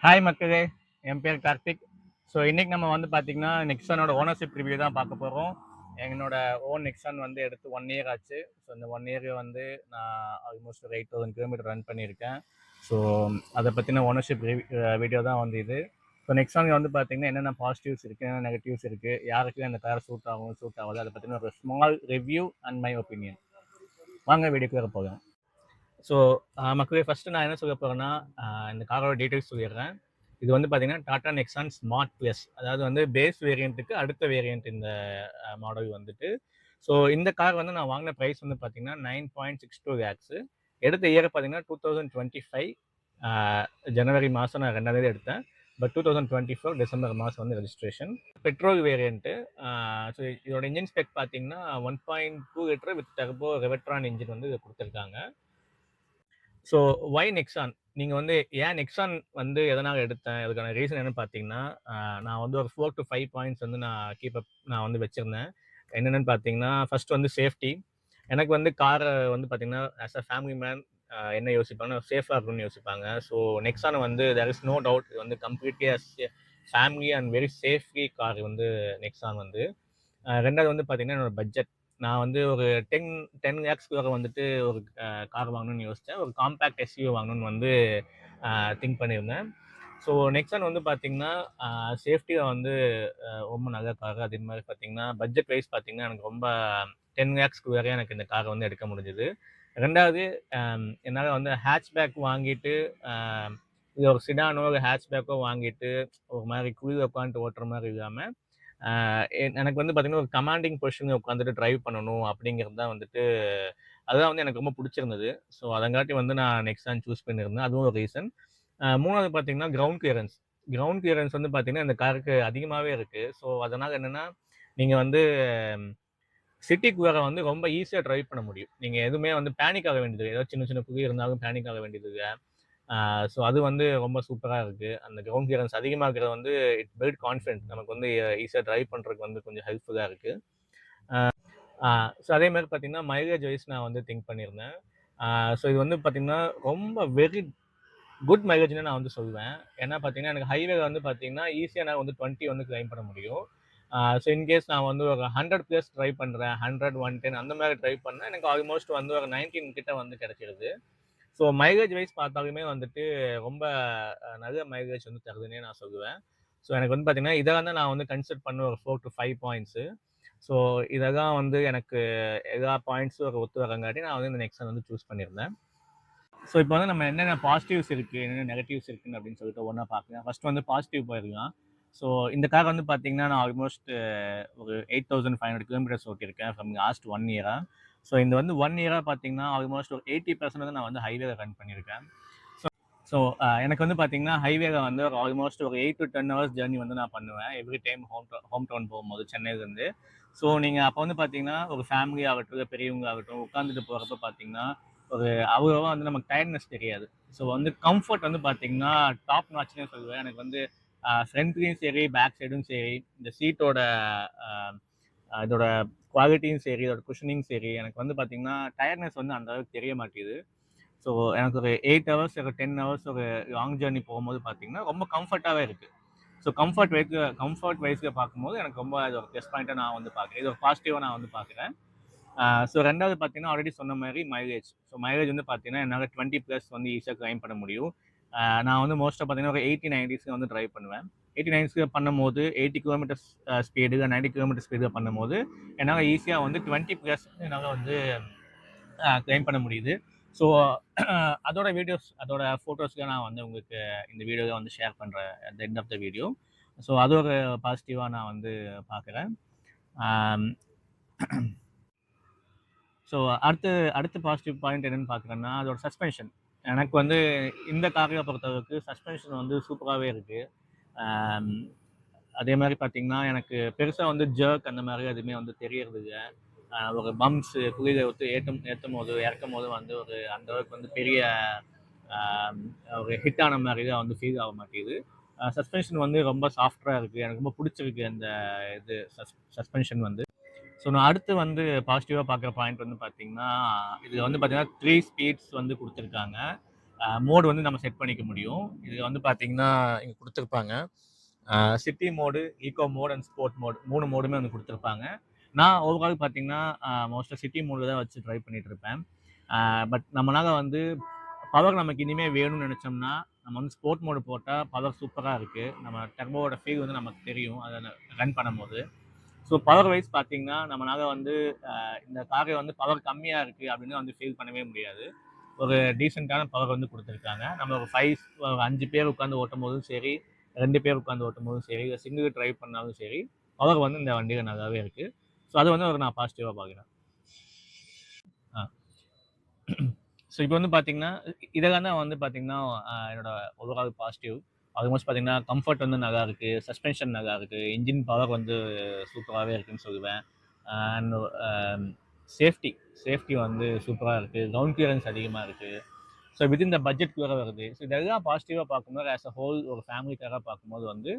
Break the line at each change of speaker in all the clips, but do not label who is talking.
Hi மக்களே, என் பேர் Karthik. So இன்னைக்கு நம்ம வந்து பார்த்தீங்கன்னா நெக்ஸானோட ஓனர்ஷிப் ரிவ்யூ தான் பார்க்க போகிறோம். என்னோட ஓன் நெக்ஸான் வந்து எடுத்து 1 இயர் ஆச்சு. ஸோ இந்த 1 இயர் வந்து நான் ஆல்மோஸ்ட் ஒரு 8000 கிலோமீட்டர் ரன் பண்ணியிருக்கேன். ஸோ அதை பற்றின ஓனர்ஷிப் வீடியோ தான் வந்து இது. ஸோ நெக்ஸான் வந்து பார்த்தீங்கன்னா என்னென்ன பாசிட்டிவ்ஸ் இருக்குது, என்னென்ன நெகட்டிவ்ஸ் இருக்குது, யாருக்கு அந்த கார் சூட் ஆகும் சூட் ஆகுது, அதை பற்றின ஒரு small review and my opinion. வாங்க வீடியோக்குள்ளே போகலாம். ஸோ மக்களே, ஃபஸ்ட்டு நான் என்ன சொல்ல போகிறேன்னா, இந்த காரோட டீட்டெயில்ஸ் சொல்லிடுறேன். இது வந்து பார்த்தீங்கன்னா டாடா நெக்ஸான் ஸ்மார்ட் ப்ளஸ், அதாவது வந்து பேஸ் வேரியண்ட்டுக்கு அடுத்த வேரியண்ட் இந்த மாடல் வந்துட்டு. ஸோ இந்த கார் வந்து நான் வாங்கின ப்ரைஸ் வந்து பார்த்தீங்கன்னா 9.62 லேக்ஸு. எடுத்த இயர் பார்த்தீங்கன்னா 2025 ஜனவரி மாதம் நான் 2ஆம் தேதி எடுத்தேன். பட் 2024 டிசம்பர் மாதம் வந்து ரெஜிஸ்ட்ரேஷன். Petrol variant. ஸோ இதோட இன்ஜின் ஸ்பெக் பார்த்தீங்கன்னா 1.2 litre with turbo Revotron engine வந்து கொடுத்துருக்காங்க. So why Nexon? நீங்கள் வந்து ஏன் நெக்ஸான் வந்து எதனால் எடுத்தேன், அதுக்கான ரீசன் என்னன்னு பார்த்தீங்கன்னா, நான் வந்து ஒரு 4 to 5 பாயிண்ட்ஸ் வந்து நான் வந்து வச்சுருந்தேன். என்னென்னு பார்த்தீங்கன்னா, ஃபர்ஸ்ட் வந்து சேஃப்டி. எனக்கு வந்து காரை வந்து பார்த்தீங்கன்னா ஆஸ் அ ஃபேமிலி மேன் என்ன யோசிப்பாங்கன்னா சேஃபாக இருக்கணும்னு யோசிப்பாங்க. ஸோ நெக்ஸான் வந்து தேர் இஸ் நோ டவுட், இது வந்து completely as family and very safely car வந்து நெக்ஸான் வந்து. ரெண்டாவது வந்து பார்த்தீங்கன்னா என்னோட பட்ஜெட். நான் வந்து ஒரு 10 லேக்ஸ்க்குள்ள வந்துட்டு ஒரு கார் வாங்கணும்னு யோசித்தேன். ஒரு காம்பேக்ட் எஸ்யூவி வாங்கணும்னு வந்து திங்க் பண்ணியிருந்தேன். ஸோ நெக்ஸான் வந்து பார்த்தீங்கன்னா சேஃப்டியாக வந்து ரொம்ப நல்ல கார். அதே மாதிரி பார்த்தீங்கன்னா பட்ஜெட் வைஸ் பார்த்தீங்கன்னா எனக்கு ரொம்ப 10 லேக்ஸ்க்குள்ளே எனக்கு இந்த காரை வந்து எடுக்க முடிஞ்சுது. ரெண்டாவது, என்னால் வந்து ஹேட்ச்பேக் வாங்கிட்டு இது ஒரு சிடானோ ஒரு ஹேட்ச்பேக்கோ வாங்கிட்டு ஒரு மாதிரி குளிர் உட்காந்துட்டு ஓட்டுற மாதிரி இல்லாமல் எனக்கு வந்து பார்த்தீங்கன்னா ஒரு கமாண்டிங் பொசிஷனில் உட்காந்துட்டு டிரைவ் பண்ணணும் அப்படிங்கிறது தான் வந்துட்டு, அதுதான் வந்து எனக்கு ரொம்ப பிடிச்சிருந்தது. ஸோ அதங்காட்டி வந்து நான் நெக்ஸான் சூஸ் பண்ணியிருந்தேன். அதுவும் ஒரு ரீசன். மூணாவது பார்த்தீங்கன்னா கிரவுண்ட் கிளியரன்ஸ். கிரவுண்ட் கிளியரன்ஸ் வந்து பார்த்தீங்கன்னா இந்த காருக்கு அதிகமாகவே இருக்குது. ஸோ அதனால் என்னென்னா, நீங்கள் வந்து சிட்டிக்குள்ளே வந்து ரொம்ப ஈஸியாக டிரைவ் பண்ண முடியும். நீங்கள் எதுவுமே வந்து பேனிக் ஆக வேண்டியது, ஏதாவது சின்ன சின்ன குழி இருந்தாலும் பேனிக் ஆக வேண்டியது இல்லை. ஸோ அது வந்து ரொம்ப சூப்பராக இருக்குது. அந்த கிரவுண்ட் கிளியரன்ஸ் அதிகமாக இருக்கிறது வந்து இட் பில்ட் கான்ஃபிடென்ட். நமக்கு வந்து ஈஸியாக ட்ரைவ் பண்ணுறதுக்கு வந்து கொஞ்சம் ஹெல்ப்ஃபுல்லாக இருக்குது. ஸோ அதே மாதிரி பார்த்தீங்கன்னா மைலேஜ் வைஸ் நான் வந்து திங்க் பண்ணியிருந்தேன். ஸோ இது வந்து பார்த்தீங்கன்னா ரொம்ப வெரி குட் மைலேஜ்னு நான் வந்து சொல்லுவேன். ஏன்னா பார்த்தீங்கன்னா எனக்கு ஹைவேல வந்து பார்த்தீங்கன்னா ஈஸியாக நான் வந்து 20 வந்து கிளைம் பண்ண முடியும். ஸோ இன்கேஸ் நான் வந்து ஒரு 100+ ட்ரை பண்ணுறேன், 100, 110 அந்த மாதிரி ட்ரை பண்ணால் எனக்கு ஆல்மோஸ்ட் வந்து ஒரு 19 கிட்ட வந்து கிடைச்சிருது. ஸோ மைலேஜ் வைஸ் பார்த்தாலுமே வந்துட்டு ரொம்ப நல்ல மைலேஜ் வந்து தருதுன்னே நான் சொல்லுவேன். ஸோ எனக்கு வந்து பார்த்தீங்கன்னா இதெல்லாம் தான் நான் வந்து கன்சிடர் பண்ண ஒரு 4 to 5 பாயிண்ட்ஸு. ஸோ இதெல்லாம் வந்து எனக்கு எல்லா பாயிண்ட்ஸும் ஒரு ஒத்து வரங்காட்டி நான் வந்து இந்த நெக்ஸான் வந்து சூஸ் பண்ணியிருந்தேன். ஸோ இப்போ வந்து நம்ம என்னென்ன பாசிட்டிவ்ஸ் இருக்குது, என்னென்ன நெகட்டிவ்ஸ் இருக்குன்னு அப்படின்னு சொல்லிட்டு ஒன்றா பார்க்கலாம். ஃபர்ஸ்ட் வந்து பாசிட்டிவ் போயிருக்கலாம். ஸோ இந்த கார் வந்து பார்த்தீங்கன்னா நான் ஆல்மோஸ்ட் ஒரு 8500 கிலோமீட்டர்ஸ் ஓட்டியிருக்கேன் ஃப்ரம் லாஸ்ட் 1 இயராக. ஸோ இந்த வந்து 1 இயராக பார்த்தீங்கன்னா ஆல்மோஸ்ட் ஒரு 80% வந்து நான் வந்து ஹைவேல ரன் பண்ணியிருக்கேன். ஸோ எனக்கு வந்து பார்த்தீங்கன்னா ஹைவேல வந்து ஒரு ஆல்மோஸ்ட் ஒரு 8 to 10 ஹவர்ஸ் ஜர்னி வந்து நான் பண்ணுவேன் எவ்ரி டைம் ஹோம் டவுன் போகும்போது சென்னையிலேருந்து. ஸோ நீங்கள் அப்போ வந்து பார்த்தீங்கன்னா ஒரு ஃபேமிலி ஆகட்டும், பெரியவங்க ஆகட்டும் உட்காந்துட்டு போகிறப்ப பார்த்தீங்கன்னா ஒரு அவ்வளோவா வந்து நமக்கு டயர்ட்னஸ் தெரியாது. ஸோ வந்து கம்ஃபர்ட் வந்து பார்த்தீங்கன்னா டாப் நாட்ச்னே சொல்லுவேன். எனக்கு வந்து ஃப்ரண்ட்லேயும் சரி பேக் சைடும் சரி இந்த சீட்டோட இதோட குவாலிட்டியும் சரி இதோட குஷனிங் சரி எனக்கு வந்து பார்த்தீங்கன்னா டயர்ட்னஸ் வந்து அந்த அளவுக்கு தெரிய மாட்டேங்குது. ஸோ எனக்கு ஒரு 8 ஹவர்ஸ் ஒரு 10 ஹவர்ஸ் ஒரு லாங் ஜர்னி போகும்போது பார்த்தீங்கன்னா ரொம்ப கம்ஃபர்ட்டாகவே இருக்குது. ஸோ கம்ஃபர்ட் வைஸில் பார்க்கும்போது எனக்கு ரொம்ப அது ஒரு ப்ளஸ் பாயிண்ட்டாக நான் வந்து பார்க்குறேன். இது ஒரு பாசிட்டிவாக நான் வந்து பார்க்குறேன். ஸோ ரெண்டாவது பார்த்தீங்கன்னா ஆல்ரெடி சொன்ன மாதிரி மைலேஜ். ஸோ மைலேஜ் வந்து பார்த்தீங்கன்னா என்னால் 20+ வந்து ஈஸியாக கிளைம் பண்ண முடியும். நான் வந்து மோஸ்ட்டாக பார்த்தீங்கன்னா ஒரு 80, 90க்கு வந்து ட்ரைவ் பண்ணுவேன். 80, 90க்கு பண்ணும்போது 80 கிலோமீட்டர்ஸ் ஸ்பீடு 90 கிலோமீட்டர் ஸ்பீடில் பண்ணும்போது என்னால் ஈஸியாக வந்து 20+ என்னால் வந்து கிளைம் பண்ண முடியுது. ஸோ அதோட வீடியோஸ் அதோட ஃபோட்டோஸ்லாம் நான் வந்து உங்களுக்கு இந்த வீடியோவில் வந்து ஷேர் பண்ணுறேன் at the end of the video. So அது ஒரு பாசிட்டிவாக நான் வந்து பார்க்குறேன். ஸோ அடுத்த பாசிட்டிவ் பாயிண்ட் என்னென்னு பார்க்குறேன்னா அதோட சஸ்பென்ஷன். எனக்கு வந்து இந்த காரை பொறுத்தளவுக்கு சஸ்பென்ஷன் வந்து சூப்பராகவே இருக்குது. அதே மாதிரி பார்த்தீங்கன்னா எனக்கு பெருசாக வந்து ஜர்க் அந்த மாதிரி எதுவுமே வந்து தெரியறது இல்லை. ஒரு பம்ப்ஸு குழியை விட்டு ஏற்றும் போது இறக்கும் போது வந்து ஒரு அந்தளவுக்கு வந்து பெரிய ஒரு ஹிட் ஆன மாதிரி தான் வந்து ஃபீல் ஆக மாட்டேங்குது. சஸ்பென்ஷன் வந்து ரொம்ப சாஃப்டாக இருக்குது. எனக்கு ரொம்ப பிடிச்சிருக்கு அந்த இது சஸ்பென்ஷன் வந்து. ஸோ நான் அடுத்து வந்து பாசிட்டிவாக பார்க்குற பாயிண்ட் வந்து பார்த்தீங்கன்னா இதில் வந்து பார்த்தீங்கன்னா 3 ஸ்பீட்ஸ் வந்து கொடுத்துருக்காங்க. மோடு வந்து நம்ம செட் பண்ணிக்க முடியும். இது வந்து பார்த்தீங்கன்னா இங்கே கொடுத்துருப்பாங்க. City mode, eco mode and sport mode 3 மோடுமே வந்து கொடுத்துருப்பாங்க. நான் ஓவரால் பார்த்தீங்கன்னா மோஸ்ட்டாக சிட்டி மோடில் தான் வச்சு ட்ரைவ் பண்ணிட்டு இருப்பேன். பட் நம்மளால வந்து பவர் நமக்கு இனிமேல் வேணும்னு நினச்சோம்னா நம்ம வந்து ஸ்போர்ட் மோடு போட்டால் பவர் சூப்பராக இருக்குது. நம்ம டர்போவோட ஃபீல் வந்து நமக்கு தெரியும் அதை ரன் பண்ணும்போது. ஸோ பவர் வைஸ் பார்த்தீங்கன்னா நம்மளால வந்து இந்த காரை வந்து பவர் கம்மியாக இருக்குது அப்படின்னு வந்து ஃபீல் பண்ணவே முடியாது. ஒரு டீசெண்டான பவர் வந்து கொடுத்துருக்காங்க. நம்ம ஒரு 5 பேர் உட்காந்து ஓட்டும் போதும் சரி, 2 பேர் உட்காந்து ஓட்டும் போதும் சரி, இல்லை சிங்கிள் ட்ரைவ் பண்ணாலும் சரி, பவர் வந்து இந்த வண்டியில் நல்லாவே இருக்குது. ஸோ அது வந்து ஒரு நான் பாசிட்டிவாக பார்க்குறேன். ஸோ இப்போ வந்து பார்த்தீங்கன்னா இதெல்லாம் தான் வந்து பார்த்தீங்கன்னா என்னோட ஓவரால் பாசிட்டிவ். ஆல்மோஸ்ட் பார்த்தீங்கன்னா கம்ஃபர்ட் வந்து நல்லா இருக்குது, சஸ்பென்ஷன் நல்லா இருக்குது, இன்ஜின் பவர் வந்து சூப்பராகவே இருக்குதுன்னு சொல்லுவேன். அண்ட் சேஃப்டி வந்து சூப்பராக இருக்குது, கிரவுண்ட் கிளியரன்ஸ் அதிகமாக இருக்குது. ஸோ வித்தின் இந்த பட்ஜெட்குள்ளே வருது. ஸோ இதெல்லாம் பாசிட்டிவாக பார்க்கும்போது ஆஸ் அ ஹோல் ஒரு ஃபேமிலிக்காக பார்க்கும்போது வந்து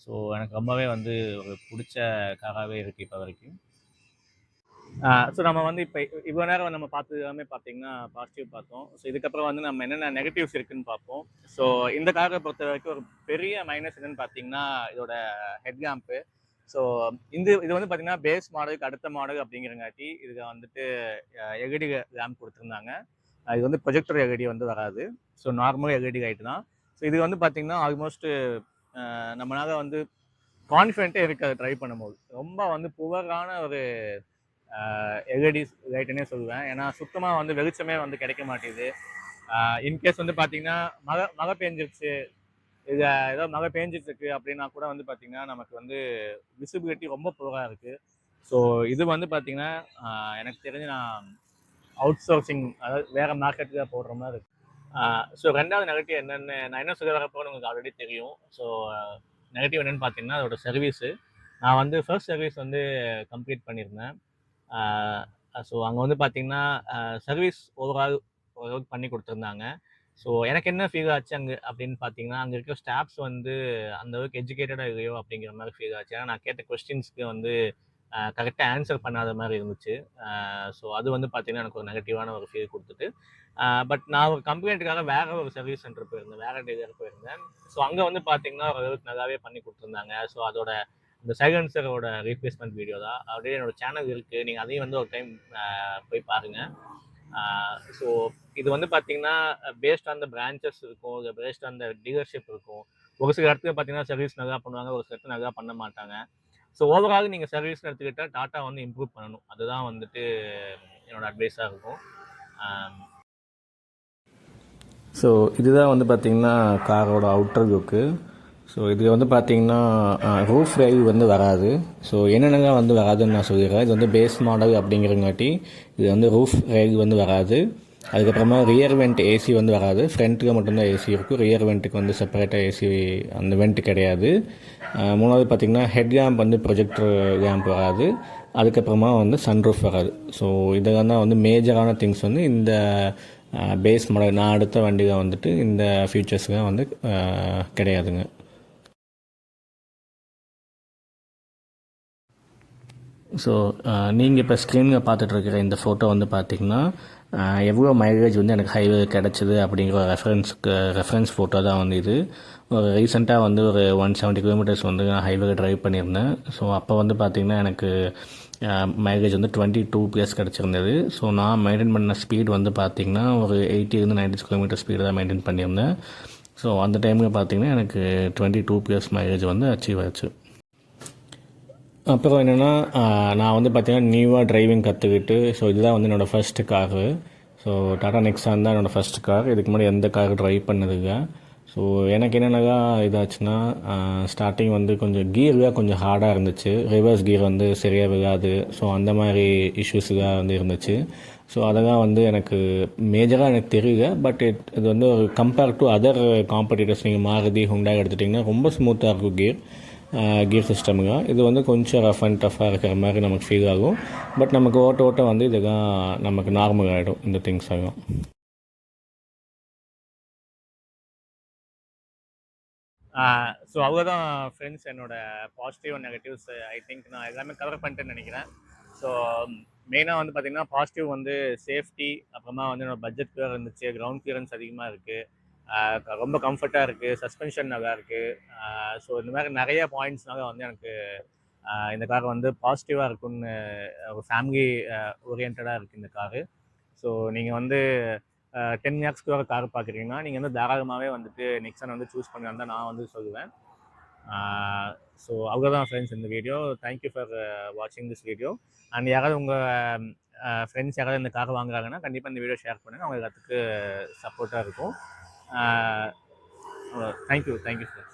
ஸோ எனக்கு ரொம்பவே வந்து ஒரு பிடிச்ச காராகவே இருக்குது இப்போ வரைக்கும். ஸோ நம்ம வந்து இப்போ இவ்வளோ நேரம் நம்ம பார்த்தது எல்லாமே பார்த்தீங்கன்னா பாசிட்டிவ் பார்த்தோம். ஸோ இதுக்கப்புறம் வந்து நம்ம என்னென்ன நெகட்டிவ்ஸ் இருக்குன்னு பார்ப்போம். ஸோ இந்த காரை பொறுத்த வரைக்கும் ஒரு பெரிய மைனஸ் என்னன்னு பார்த்தீங்கன்னா இதோட ஹெட் லேம்ப்பு. ஸோ இது வந்து பார்த்தீங்கன்னா பேஸ் மாடலுக்கு அடுத்த மாடல் அப்படிங்கிறங்காட்டி இதுக்கு வந்துட்டு எல்இடி லேம்ப் கொடுத்துருந்தாங்க. இது வந்து ப்ரொஜெக்டர் எல்இடி வந்து வராது. ஸோ நார்மல் எல்இடி லைட் தான். ஸோ இது வந்து பார்த்தீங்கன்னா ஆல்மோஸ்ட்டு நம்மளால வந்து கான்ஃபிடென்ட்டே இருக்காது ட்ரைவ் பண்ணும்போது. ரொம்ப வந்து புவரான ஒரு எல்இடி லைட்டுன்னே சொல்லுவேன். ஏன்னா சுத்தமாக வந்து வெளிச்சமே வந்து கிடைக்க மாட்டேங்குது. இன்கேஸ் வந்து பார்த்தீங்கன்னா மழை பெஞ்சிருச்சு, இது ஏதோ மழை பெஞ்சிட்டு அப்படின்னா கூட வந்து பார்த்தீங்கன்னா நமக்கு வந்து விசிபிலிட்டி ரொம்ப புவராக இருக்குது. ஸோ இது வந்து பார்த்தீங்கன்னா எனக்கு தெரிஞ்சு நான் அவுட் சோர்சிங், அதாவது வேறு மார்க்கெட்டுக்கு போடுற மாதிரி இருக்கு. ஸோ ரெண்டாவது நெகட்டிவ் என்னென்னு நான் என்ன சொல்ல வரப்போன்னு உங்களுக்கு ஆல்ரெடி தெரியும். ஸோ நெகட்டிவ் என்னென்னு பார்த்தீங்கன்னா அதோட சர்வீஸு. நான் வந்து ஃபர்ஸ்ட் சர்வீஸ் வந்து கம்ப்ளீட் பண்ணியிருந்தேன். ஸோ அங்கே வந்து பார்த்தீங்கன்னா சர்வீஸ் ஓரளவுக்கு பண்ணி கொடுத்துருந்தாங்க. ஸோ எனக்கு என்ன ஃபீல் ஆச்சு அங்கே அப்படின்னு பார்த்தீங்கன்னா அங்கே இருக்க ஸ்டாஃப்ஸ் வந்து அந்தளவுக்கு எஜுகேட்டடாக இல்லையோ அப்படிங்கிற மாதிரி ஃபீல் ஆச்சு. ஏன்னா நான் கேட்ட கொஸ்டின்ஸ்க்கு வந்து கரெக்டாக ஆன்சர் பண்ணாத மாதிரி இருந்துச்சு. ஸோ அது வந்து பார்த்தீங்கன்னா எனக்கு ஒரு நெகட்டிவான ஒரு ஃபீல் கொடுத்துட்டு, பட் நான் ஒரு கம்ப்ளைண்ட்டுக்காக வேறு ஒரு சர்வீஸ் சென்டர் போயிருந்தேன், வேறு டீலர் போயிருந்தேன். ஸோ அங்கே வந்து பார்த்தீங்கன்னா ஓரளவுக்கு நல்லாவே பண்ணி கொடுத்துருந்தாங்க. ஸோ அதோட இந்த சைலன்சரோட ரீப்ளேஸ்மெண்ட் வீடியோ தான் அப்படியே என்னோட சேனல் இருக்குது, நீங்கள் அதையும் வந்து ஒரு டைம் போய் பாருங்கள். ஸோ இது வந்து பார்த்தீங்கன்னா பேஸ்ட் ஆன் த பிரான்ச்சஸ் இருக்கும், இல்லை பேஸ்ட் ஆன் த டீலர்ஷிப் இருக்கும். ஒரு சில இடத்துல பார்த்தீங்கன்னா சர்வீஸ் நல்லா பண்ணுவாங்க, ஒரு சில இடத்துல நல்லா பண்ண மாட்டாங்க. ஸோ ஓவரால் நீங்கள் சர்வீஸ்னு எடுத்துக்கிட்டால் டாட்டா வந்து இம்ப்ரூவ் பண்ணணும், அதுதான் வந்துட்டு என்னோட அட்வைஸாக இருக்கும். ஸோ இதுதான் வந்து பார்த்திங்கன்னா காரோட அவுட்டர் லுக்கு. ஸோ இதில் வந்து பார்த்திங்கன்னா ரூஃப் ரேல் வந்து வராது. ஸோ என்னென்னலாம் வந்து வராதுன்னு நான் சொல்லிடுறேன். இது வந்து பேஸ் மாடல் அப்படிங்கிறங்காட்டி இது வந்து ரூஃப் ரேல் வந்து வராது. அதுக்கப்புறமா ரியர் வெண்ட் ஏசி வந்து வராது. ஃப்ரண்ட்டுக்கு மட்டும்தான் ஏசி இருக்கும், ரியர் வெண்ட்டுக்கு வந்து செப்பரேட்டாக ஏசி அந்த வெண்ட் கிடையாது. மூணாவது பார்த்திங்கன்னா ஹெட் லேம்ப் வந்து ப்ரொஜெக்டர் லேம்ப் வராது. அதுக்கப்புறமா வந்து சன்ரூஃப் வராது. ஸோ இதெல்லாம் தான் வந்து மேஜரான திங்ஸ் வந்து இந்த பேஸ் மாடல் நான் அடுத்த வண்டியில் வந்துட்டு இந்த ஃபீச்சர்ஸ்லாம் வந்து கிடையாதுங்க. ஸோ நீங்கள் இப்போ ஸ்க்ரீனில் பார்த்துட்ருக்கிற இந்த ஃபோட்டோ வந்து பார்த்திங்கன்னா எவ்வளோ மைலேஜ் வந்து எனக்கு ஹைவே கிடச்சிது அப்படிங்கிற ஒரு ரெஃபரன்ஸ் ஃபோட்டோ தான் வந்து இது. ஒரு ரீசெண்டாக வந்து ஒரு 170 கிலோமீட்டர்ஸ் வந்து நான் ஹைவேல ட்ரைவ் பண்ணியிருந்தேன். ஸோ அப்போ வந்து பார்த்திங்கன்னா எனக்கு மைலேஜ் வந்து 22+ கிடச்சிருந்தது. ஸோ நான் மெயின்டைன் பண்ண ஸ்பீட் வந்து பார்த்திங்கன்னா ஒரு 80-90 கிலோமீட்டர் ஸ்பீடு தான் மெயின்டைன் பண்ணியிருந்தேன். ஸோ அந்த டைமில் பார்த்திங்கன்னா எனக்கு 22+ மைலேஜ் வந்து அச்சீவ் ஆச்சு. அப்புறம் என்னென்னா நான் வந்து பார்த்திங்கன்னா நியூவாக டிரைவிங் கற்றுக்கிட்டு, ஸோ இதுதான் வந்து என்னோடய first car. So Tata Nexon தான் என்னோடய ஃபஸ்ட்டு கார். இதுக்கு முன்னாடி எந்த கார் ட்ரைவ் பண்ணதுங்க. ஸோ எனக்கு என்னென்னலாம் இதாச்சுன்னா ஸ்டார்டிங் வந்து கொஞ்சம் கியர்லாம் கொஞ்சம் ஹார்டாக இருந்துச்சு, ரிவர்ஸ் கியர் வந்து சரியாக விழாது. ஸோ அந்த மாதிரி இஷ்யூஸுலாம் வந்து இருந்துச்சு. ஸோ அதெல்லாம் வந்து எனக்கு மேஜராக எனக்கு தெரியல. பட் இது வந்து ஒரு கம்பேர் டு அதர் காம்படிட்டர்ஸ், நீங்கள் மாருதி ஹுண்டாய் எடுத்துட்டிங்கன்னா ரொம்ப ஸ்மூத்தாக இருக்கும் கியர் சிஸ்டமுங்க. இது வந்து கொஞ்சம் ரஃப் அண்ட் டஃப்பாக இருக்கிற மாதிரி நமக்கு ஃபீல் ஆகும். பட் நமக்கு ஓட்ட வந்து இதெல்லாம் நமக்கு நார்மல் ஆகிடும் இந்த திங்ஸ் எல்லாம். ஸோ அவ்வளோதான் ஃப்ரெண்ட்ஸ் என்னோட positive and negatives. I think நான் எல்லாமே கவர் பண்ணிட்டேன்னு நினைக்கிறேன். ஸோ மெயினாக வந்து பார்த்தீங்கன்னா பாசிட்டிவ் வந்து சேஃப்டி, அப்புறமா வந்து என்னோட பட்ஜெட் கூட இருந்துச்சு, கிரவுண்ட் கிளியரன்ஸ் அதிகமாக இருக்குது, ரொம்ப கம்ஃபர்ட்டாக இருக்குது, சஸ்பென்ஷன் நல்லா இருக்குது. ஸோ இந்த மாதிரி நிறைய பாயிண்ட்ஸ்னால வந்து எனக்கு இந்த கார் வந்து பாசிட்டிவாக இருக்குன்னு ஒரு ஃபேமிலி ஓரியன்டாக இருக்குது இந்த காரு. ஸோ நீங்கள் வந்து 10 லேக்ஸ்க்கு வர கார் பார்க்குறீங்கன்னா நீங்கள் வந்து தாராளமாகவே வந்துட்டு நெக்ஸான் வந்து சூஸ் பண்ணலாம் தான் நான் வந்து சொல்லுவேன். ஸோ அவ்வளோதான் ஃப்ரெண்ட்ஸ் இந்த வீடியோ. தேங்க்யூ ஃபார் வாட்சிங் திஸ் வீடியோ. அண்ட் யாராவது உங்கள் ஃப்ரெண்ட்ஸ் யாராவது இந்த கார் வாங்குறாங்கன்னா கண்டிப்பாக இந்த வீடியோ ஷேர் பண்ணுங்கள், அவங்க எல்லாத்துக்கு சப்போர்ட்டாக இருக்கும். Thank you friends.